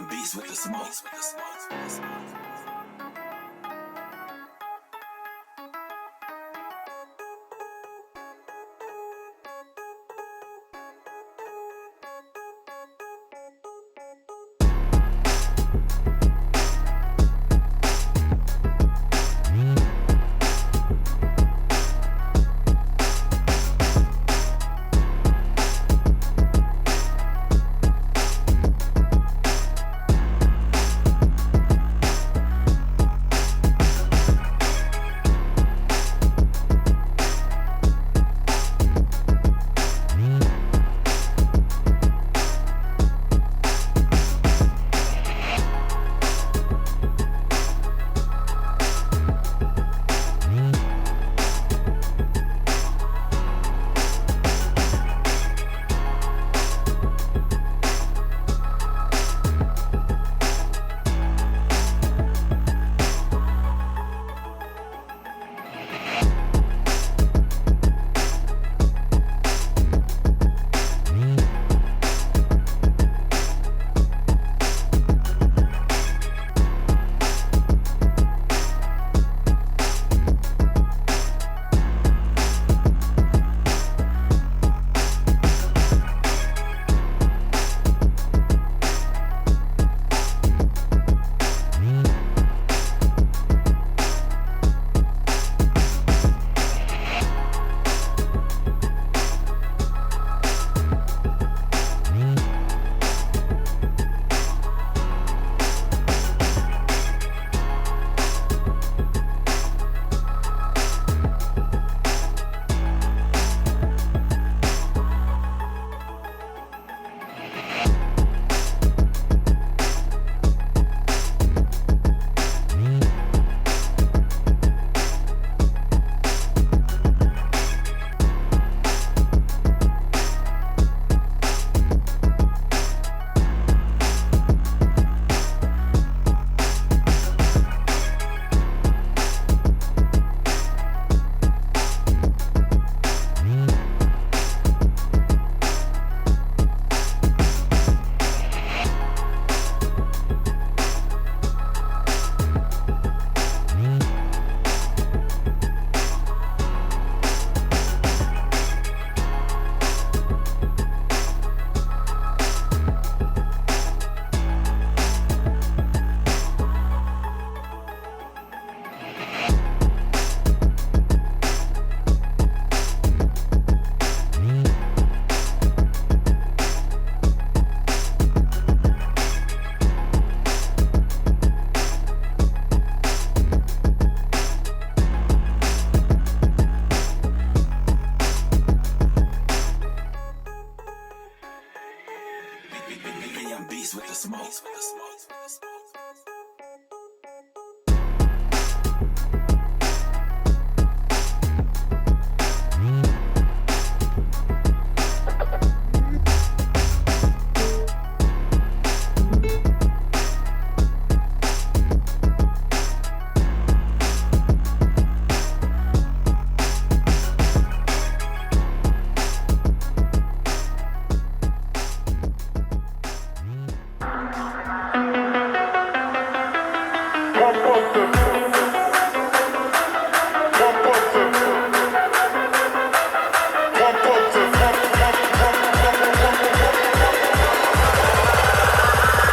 beats with the smoke. Beats with the smoke.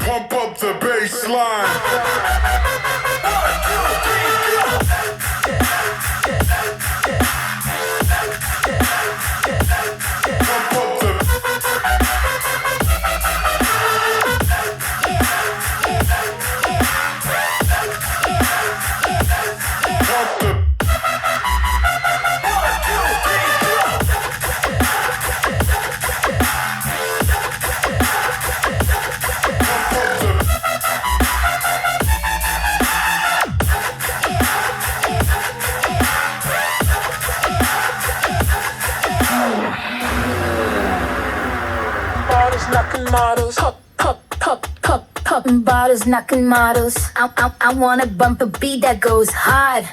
Pump up the bass line. Knocking models, popping bottles, knocking models. I wanna bump a beat that goes hard.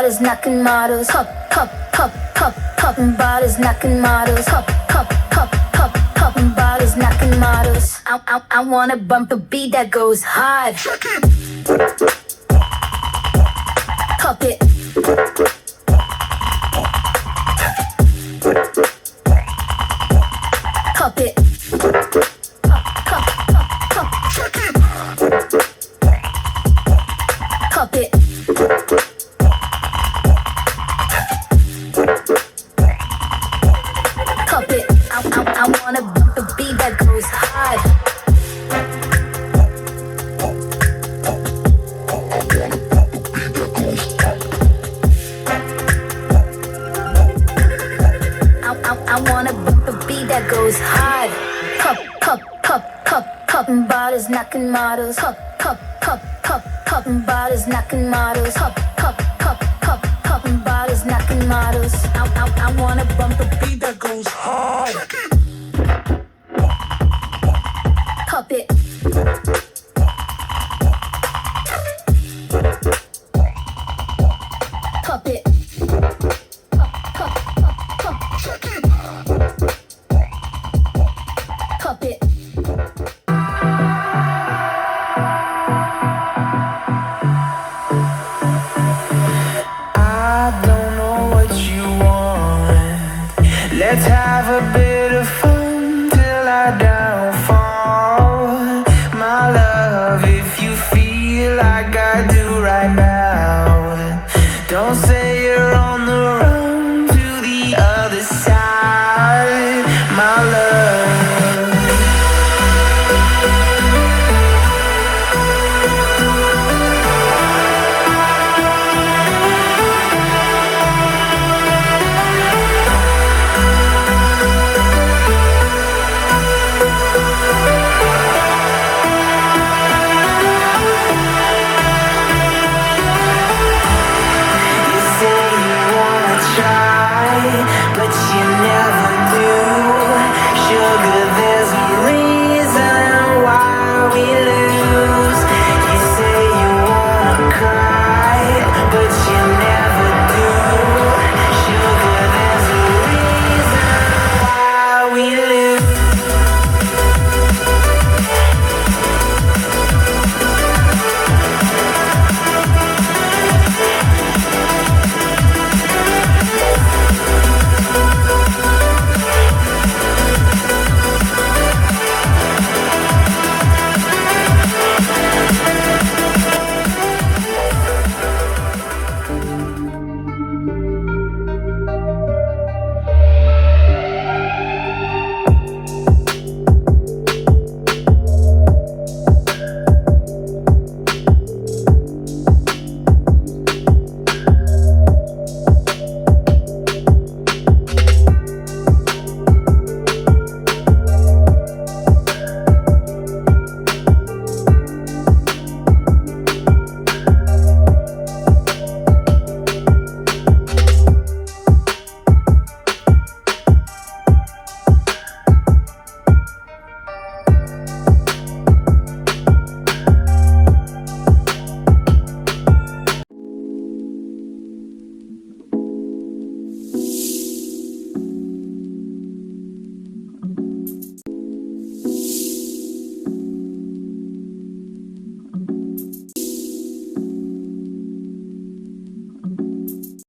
bodies knocking models. Popping bodies knocking models. Popping bodies knocking models. I wanna bump a beat that goes hard. Pop it. Pop it. Pop it. Pop it. I wanna bump a beat that goes hard. I wanna bump a beat that goes hard. Popping bodies knocking models. Popping bodies knocking models. Popping bodies knocking models. I wanna bump a beat that goes hard. Pop it. Pop it. Pop it. Let's have a bit of fun till I downfall. My love, if you feel like I do right now, don't say you're on the run.